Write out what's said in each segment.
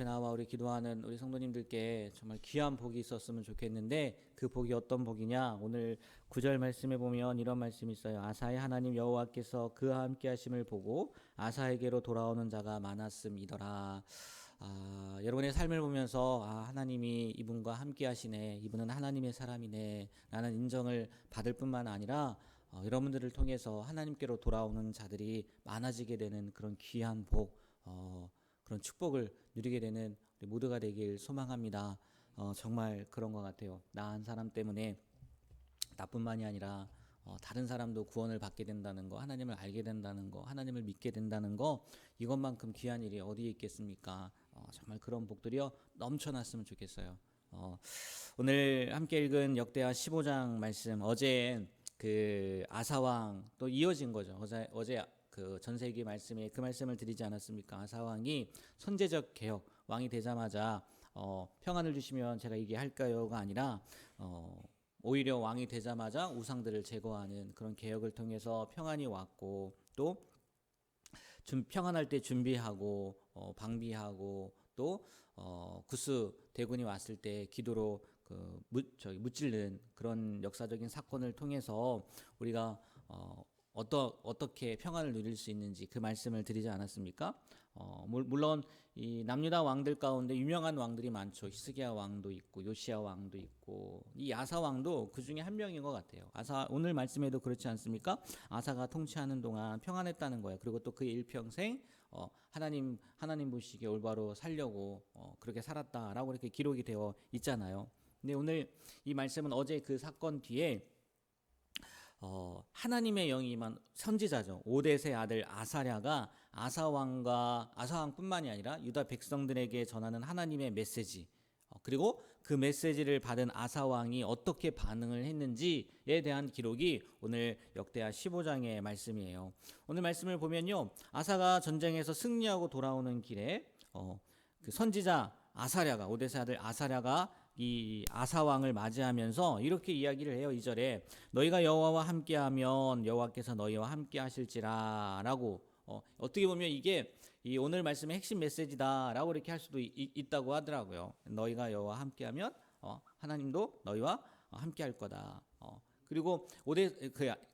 앞에 나와 우리 기도하는 우리 성도님들께 정말 귀한 복이 있었으면 좋겠는데 그 복이 어떤 복이냐? 오늘 9절 말씀에 보면 이런 말씀이 있어요. 아사의 하나님 여호와께서 그와 함께 하심을 보고 아사에게로 돌아오는 자가 많았음이더라. 여러분의 삶을 보면서 하나님이 이분과 함께 하시네, 이분은 하나님의 사람이네 라는 인정을 받을 뿐만 아니라 여러분들을 통해서 하나님께로 돌아오는 자들이 많아지게 되는 그런 귀한 복, 그런 축복을 누리게 되는 우리 모두가 되길 소망합니다. 정말 그런 것 같아요. 나 한 사람 때문에 나뿐만이 아니라 다른 사람도 구원을 받게 된다는 거, 하나님을 알게 된다는 거, 하나님을 믿게 된다는 거, 이것만큼 귀한 일이 어디에 있겠습니까? 정말 그런 복들이요 넘쳐났으면 좋겠어요. 오늘 함께 읽은 역대하 15장 말씀, 어제 그 아사왕 또 이어진 거죠. 어제 그 전세기 말씀에 그 말씀을 드리지 않았습니까? 아사왕이 선제적 개혁, 왕이 되자마자 평안을 주시면 제가 이게 할까요가 아니라 오히려 왕이 되자마자 우상들을 제거하는 그런 개혁을 통해서 평안이 왔고, 또 평안할 때 준비하고 방비하고, 또 구스 대군이 왔을 때 기도로 무찔른 그런 역사적인 사건을 통해서 우리가 어떻게 평안을 누릴 수 있는지 그 말씀을 드리지 않았습니까? 물론 이 남유다 왕들 가운데 유명한 왕들이 많죠. 히스기야 왕도 있고 요시야 왕도 있고 이 아사 왕도 그 중에 한 명인 것 같아요. 오늘 말씀에도 그렇지 않습니까? 아사가 통치하는 동안 평안했다는 거예요. 그리고 또 그 일평생 하나님 보시기에 올바로 살려고 그렇게 살았다라고 이렇게 기록이 되어 있잖아요. 근데 오늘 이 말씀은 어제 그 사건 뒤에 하나님의 영이 임한 선지자죠. 오뎃의 아들 아사랴가 아사왕뿐만이 아니라 유다 백성들에게 전하는 하나님의 메시지, 그리고 그 메시지를 받은 아사왕이 어떻게 반응을 했는지에 대한 기록이 오늘 역대하 15장의 말씀이에요. 오늘 말씀을 보면요, 아사가 전쟁에서 승리하고 돌아오는 길에 그 선지자 오뎃의 아들 아사랴가 이 아사왕을 맞이하면서 이렇게 이야기를 해요. 2절에 너희가 여호와와 함께하면 여호와께서 너희와 함께 하실지라 라고, 어떻게 보면 이게 이 오늘 말씀의 핵심 메시지다라고 이렇게 할 수도 있다고 하더라고요. 너희가 여호와와 함께하면 하나님도 너희와 함께 할 거다. 그리고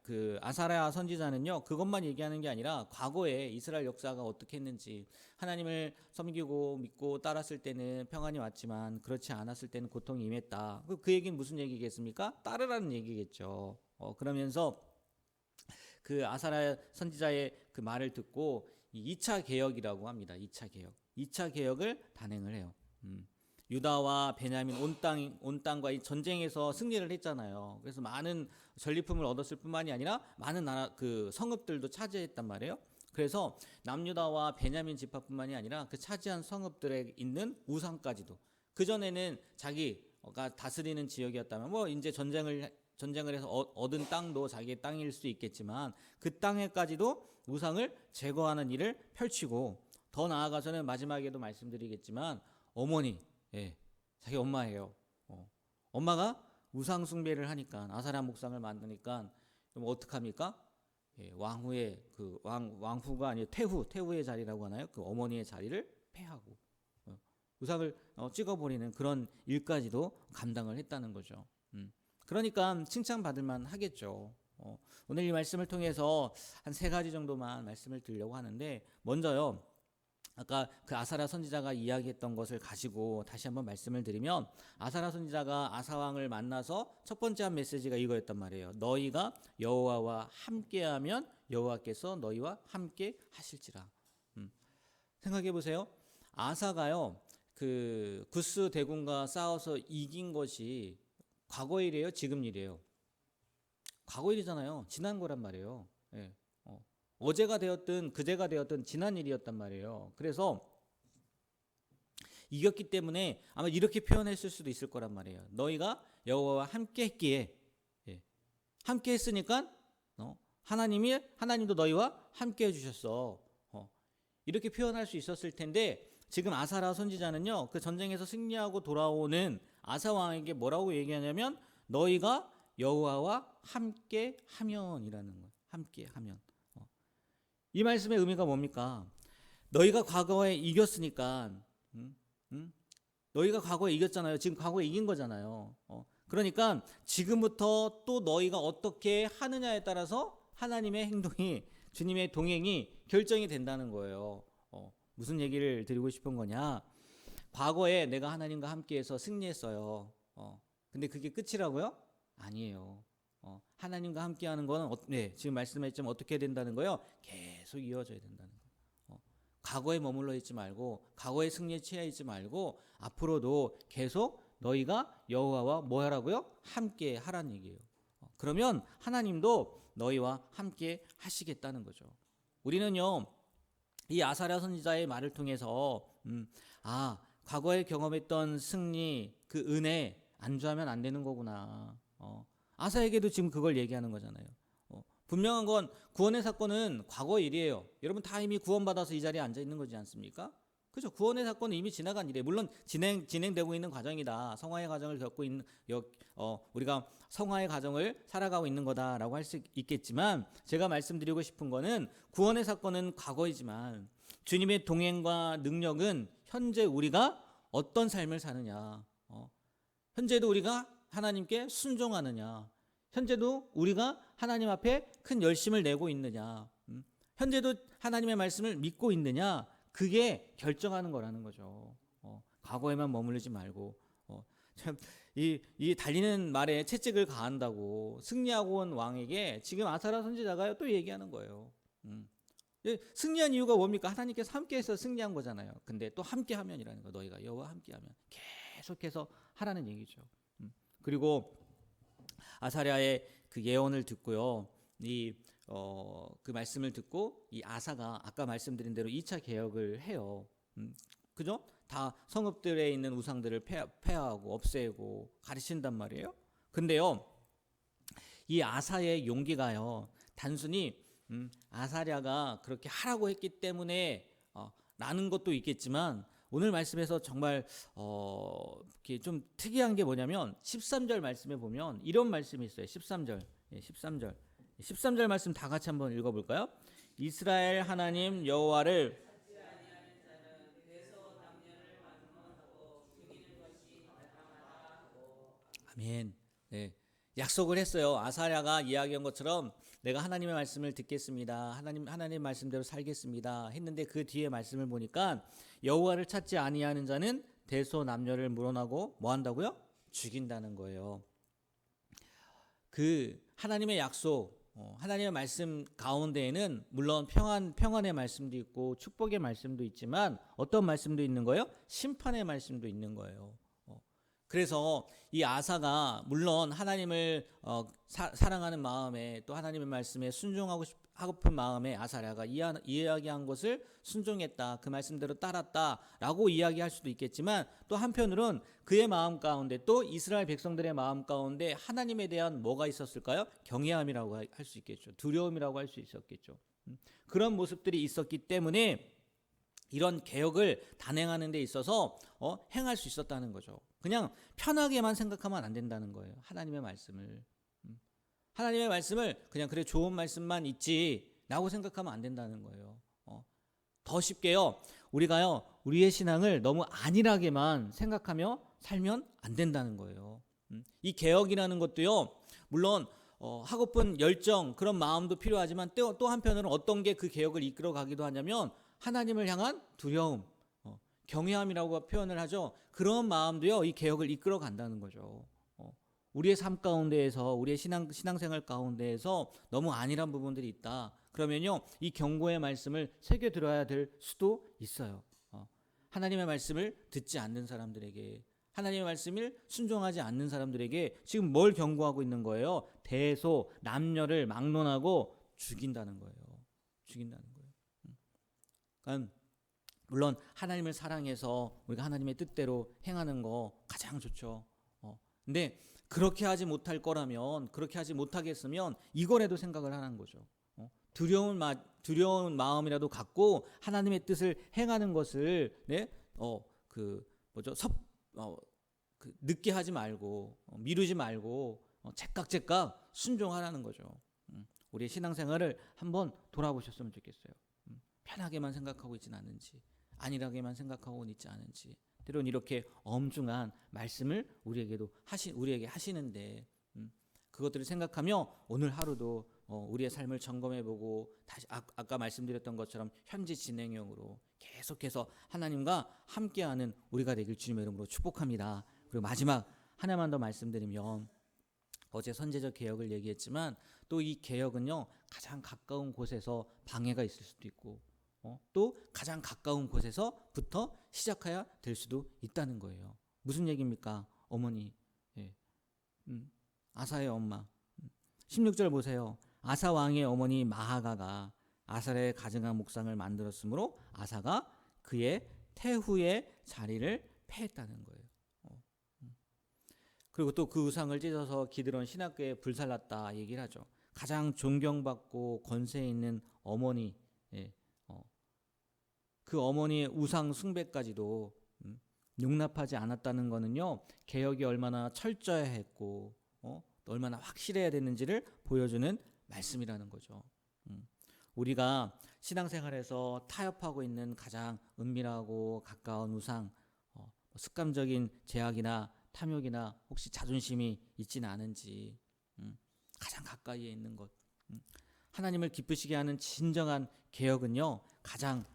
그 아사랴 선지자는요, 그것만 얘기하는 게 아니라 과거에 이스라엘 역사가 어떻게 했는지, 하나님을 섬기고 믿고 따랐을 때는 평안이 왔지만 그렇지 않았을 때는 고통이 임했다. 그 얘기는 무슨 얘기겠습니까? 따르라는 얘기겠죠. 그러면서 그 아사랴 선지자의 그 말을 듣고 2차 개혁이라고 합니다. 2차 개혁을 단행을 해요. 유다와 베냐민 온 땅과 이 전쟁에서 승리를 했잖아요. 그래서 많은 전리품을 얻었을 뿐만이 아니라 많은 나라 그 성읍들도 차지했단 말이에요. 그래서 남유다와 베냐민 지파뿐만이 아니라 그 차지한 성읍들에 있는 우상까지도, 그 전에는 자기가 다스리는 지역이었다면 이제 전쟁을 해서 얻은 땅도 자기의 땅일 수 있겠지만 그 땅에까지도 우상을 제거하는 일을 펼치고, 더 나아가서는 마지막에도 말씀드리겠지만 자기 엄마예요. 엄마가 우상 숭배를 하니까, 아사랴 목상을 만드니까 그럼 어떡합니까? 왕후의 왕후가 아니고 태후의 자리라고 하나요? 그 어머니의 자리를 패하고 우상을 찍어버리는 그런 일까지도 감당을 했다는 거죠. 그러니까 칭찬받을 만 하겠죠. 오늘 이 말씀을 통해서 한 3가지 정도만 말씀을 드리려고 하는데, 먼저요, 아까 그 아사랴 선지자가 이야기했던 것을 가지고 다시 한번 말씀을 드리면, 아사랴 선지자가 아사왕을 만나서 첫 번째 한 메시지가 이거였단 말이에요. 너희가 여호와와 함께하면 여호와께서 너희와 함께 하실지라. 생각해 보세요. 아사가요, 그 구스 대군과 싸워서 이긴 것이 과거 일이에요, 지금 일이에요? 과거 일이잖아요. 지난 거란 말이에요. 어제가 되었든 그제가 되었든 지난 일이었단 말이에요. 그래서 이겼기 때문에 아마 이렇게 표현했을 수도 있을 거란 말이에요. 너희가 여호와와 함께 했기에, 함께 했으니까 하나님도 너희와 함께 해주셨어. 이렇게 표현할 수 있었을 텐데, 지금 아사랴 선지자는요, 그 전쟁에서 승리하고 돌아오는 아사 왕에게 뭐라고 얘기하냐면 너희가 여호와와 함께 하면이라는 거예요. 함께 하면. 이 말씀의 의미가 뭡니까? 너희가 과거에 이겼으니까 응? 너희가 과거에 이겼잖아요. 지금 과거에 이긴 거잖아요. 그러니까 지금부터 또 너희가 어떻게 하느냐에 따라서 하나님의 행동이, 주님의 동행이 결정이 된다는 거예요. 무슨 얘기를 드리고 싶은 거냐? 과거에 내가 하나님과 함께해서 승리했어요. 근데 그게 끝이라고요? 아니에요. 하나님과 함께하는 거는 네, 지금 말씀했지만 어떻게 된다는 거요? 계속 이어져야 된다는 거예요. 과거에 머물러 있지 말고, 과거의 승리에 취해 있지 말고, 앞으로도 계속 너희가 여호와와 뭐 하라고요? 함께 하라는 얘기예요. 그러면 하나님도 너희와 함께 하시겠다는 거죠. 우리는요, 이 아사랴 선지자의 말을 통해서 과거에 경험했던 승리, 그 은혜 안주하면 안 되는 거구나. 아사에게도 지금 그걸 얘기하는 거잖아요. 분명한 건 구원의 사건은 과거 일이에요. 여러분 다 이미 구원받아서 이 자리에 앉아 있는 거지 않습니까? 그렇죠. 구원의 사건은 이미 지나간 일이에요. 물론 진행되고 있는 과정이다. 성화의 과정을 겪고 있는 우리가 성화의 과정을 살아가고 있는 거다라고 할 수 있겠지만, 제가 말씀드리고 싶은 거는 구원의 사건은 과거이지만 주님의 동행과 능력은 현재 우리가 어떤 삶을 사느냐, 현재도 우리가 하나님께 순종하느냐, 현재도 우리가 하나님 앞에 큰 열심을 내고 있느냐, 현재도 하나님의 말씀을 믿고 있느냐, 그게 결정하는 거라는 거죠. 과거에만 머무르지 말고, 이 달리는 말에 채찍을 가한다고 승리하고 온 왕에게 지금 아사랴 선지자가 또 얘기하는 거예요. 승리한 이유가 뭡니까? 하나님께서 함께해서 승리한 거잖아요. 근데 또 함께하면이라는 거, 너희가 여호와 함께하면 계속해서 하라는 얘기죠. 그리고 아사랴의 그 예언을 듣고요, 그 말씀을 듣고 이 아사가 아까 말씀드린 대로 2차 개혁을 해요. 그죠? 다 성읍들에 있는 우상들을 폐하고 없애고 가르친단 말이에요. 근데요, 이 아사의 용기가요, 단순히 아사랴가 그렇게 하라고 했기 때문에 라는 것도 있겠지만, 오늘 말씀에서 정말 이렇게 좀 특이한 게 뭐냐면 13절 말씀에 보면 이런 말씀이 있어요. 13절. 13절 말씀 다 같이 한번 읽어볼까요? 이스라엘 하나님 여호와를 아멘. 네. 약속을 했어요. 아사랴가 이야기한 것처럼 내가 하나님의 말씀을 듣겠습니다. 하나님 말씀대로 살겠습니다. 했는데 그 뒤에 말씀을 보니까 여호와를 찾지 아니하는 자는 대소남녀를 물어나고 뭐 한다고요? 죽인다는 거예요. 그 하나님의 약속, 하나님의 말씀 가운데에는 물론 평안의 말씀도 있고 축복의 말씀도 있지만 어떤 말씀도 있는 거예요? 심판의 말씀도 있는 거예요. 그래서 이 아사가 물론 하나님을 사랑하는 마음에, 또 하나님의 말씀에 순종하고 싶은 마음에 아사랴가 이야기한 것을 순종했다, 그 말씀대로 따랐다라고 이야기할 수도 있겠지만, 또 한편으론 그의 마음 가운데, 또 이스라엘 백성들의 마음 가운데 하나님에 대한 뭐가 있었을까요? 경외함이라고 할 수 있겠죠. 두려움이라고 할 수 있었겠죠. 그런 모습들이 있었기 때문에 이런 개혁을 단행하는 데 있어서 행할 수 있었다는 거죠. 그냥 편하게만 생각하면 안 된다는 거예요. 하나님의 말씀을 그냥 그래 좋은 말씀만 있지라고 생각하면 안 된다는 거예요. 더 쉽게요, 우리가요 우리의 신앙을 너무 안일하게만 생각하며 살면 안 된다는 거예요. 이 개혁이라는 것도요, 물론 하고픈 열정, 그런 마음도 필요하지만 또 한편으로는 어떤 게 그 개혁을 이끌어 가기도 하냐면 하나님을 향한 두려움, 경외함이라고 표현을 하죠. 그런 마음도요, 이 개혁을 이끌어 간다는 거죠. 우리의 삶 가운데에서, 우리의 신앙생활 가운데에서 너무 안일한 부분들이 있다. 그러면요, 이 경고의 말씀을 새겨 들어야 될 수도 있어요. 하나님의 말씀을 듣지 않는 사람들에게, 하나님의 말씀을 순종하지 않는 사람들에게 지금 뭘 경고하고 있는 거예요? 대소, 남녀를 막론하고 죽인다는 거예요. 죽인다는 거예요. 그러니까 물론 하나님을 사랑해서 우리가 하나님의 뜻대로 행하는 거 가장 좋죠. 근데 그렇게 하지 못할 거라면, 그렇게 하지 못하겠으면 이거라도 생각을 하는 거죠. 두려운 마음이라도 갖고 하나님의 뜻을 행하는 것을 늦게 하지 말고, 미루지 말고 제깍제깍 순종하라는 거죠. 우리의 신앙생활을 한번 돌아보셨으면 좋겠어요. 편하게만 생각하고 있지는 않은지, 안일하게만 생각하고 있지 않은지, 때로는 이렇게 엄중한 말씀을 우리에게 하시는데 그것들을 생각하며 오늘 하루도 우리의 삶을 점검해보고 다시 아까 말씀드렸던 것처럼 현재 진행형으로 계속해서 하나님과 함께하는 우리가 되길 주님의 이름으로 축복합니다. 그리고 마지막 하나만 더 말씀드리면 어제 선제적 개혁을 얘기했지만 또 이 개혁은요 가장 가까운 곳에서 방해가 있을 수도 있고 또 가장 가까운 곳에서부터 시작해야 될 수도 있다는 거예요. 무슨 얘기입니까? 어머니, 예. 아사의 엄마. 16절 보세요. 아사 왕의 어머니 마하가가 아사의 가증한 목상을 만들었으므로 아사가 그의 태후의 자리를 패했다는 거예요. 그리고 또 그 우상을 찢어서 기드론 신학교에 불살랐다 얘기를 하죠. 가장 존경받고 권세 있는 어머니, 그 어머니의 우상 숭배까지도 용납하지 않았다는 거는요 개혁이 얼마나 철저해야 했고 얼마나 확실해야 되는지를 보여주는 말씀이라는 거죠. 우리가 신앙생활에서 타협하고 있는 가장 은밀하고 가까운 우상, 습관적인 제약이나 탐욕이나 혹시 자존심이 있지는 않은지 가장 가까이에 있는 것, 하나님을 기쁘시게 하는 진정한 개혁은요 가장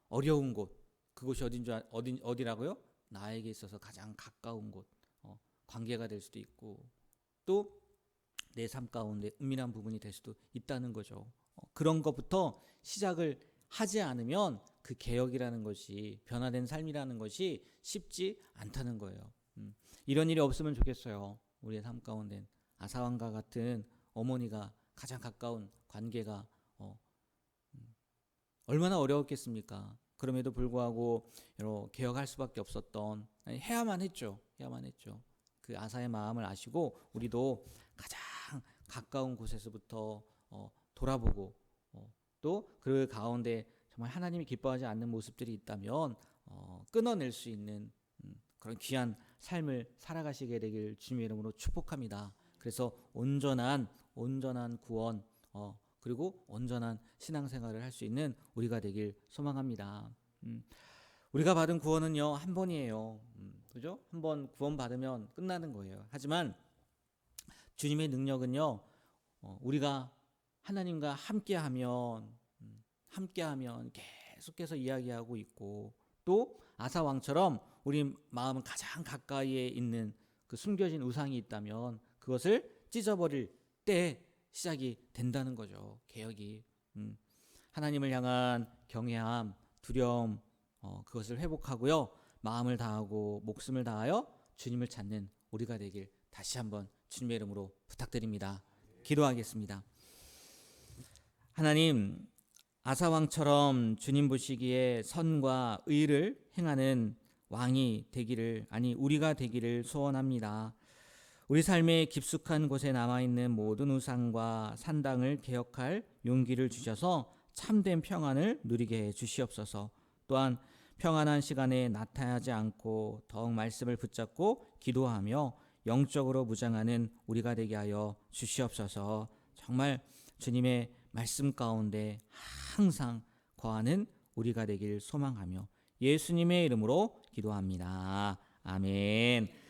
어려운 곳, 그곳이 어디라고요? 나에게 있어서 가장 가까운 곳, 관계가 될 수도 있고 또 내 삶 가운데 은밀한 부분이 될 수도 있다는 거죠. 그런 것부터 시작을 하지 않으면 그 개혁이라는 것이, 변화된 삶이라는 것이 쉽지 않다는 거예요. 이런 일이 없으면 좋겠어요. 우리의 삶 가운데 아사왕과 같은 어머니가 가장 가까운 관계가 얼마나 어려웠겠습니까? 그럼에도 불구하고 개혁할 수밖에 없었던, 해야만 했죠. 그 아사의 마음을 아시고 우리도 가장 가까운 곳에서부터 돌아보고 또 그 가운데 정말 하나님이 기뻐하지 않는 모습들이 있다면 끊어낼 수 있는 그런 귀한 삶을 살아가시게 되길 주님의 이름으로 축복합니다. 그래서 온전한 구원 그리고 온전한 신앙생활을 할 수 있는 우리가 되길 소망합니다. 우리가 받은 구원은요 한 번이에요. 그죠? 한 번 구원 받으면 끝나는 거예요. 하지만 주님의 능력은요 우리가 하나님과 함께하면 계속해서 이야기하고 있고 또 아사 왕처럼 우리 마음은 가장 가까이에 있는 그 숨겨진 우상이 있다면 그것을 찢어버릴 때 시작이 된다는 거죠. 개혁이. 하나님을 향한 경외함, 두려움 그것을 회복하고요. 마음을 다하고 목숨을 다하여 주님을 찾는 우리가 되길 다시 한번 주님의 이름으로 부탁드립니다. 기도하겠습니다. 하나님, 아사왕처럼 주님 보시기에 선과 의를 행하는 왕이 되기를, 우리가 되기를 소원합니다. 우리 삶의 깊숙한 곳에 남아있는 모든 우상과 산당을 개혁할 용기를 주셔서 참된 평안을 누리게 해 주시옵소서. 또한 평안한 시간에 나타나지 않고 더욱 말씀을 붙잡고 기도하며 영적으로 무장하는 우리가 되게 하여 주시옵소서. 정말 주님의 말씀 가운데 항상 거하는 우리가 되길 소망하며 예수님의 이름으로 기도합니다. 아멘.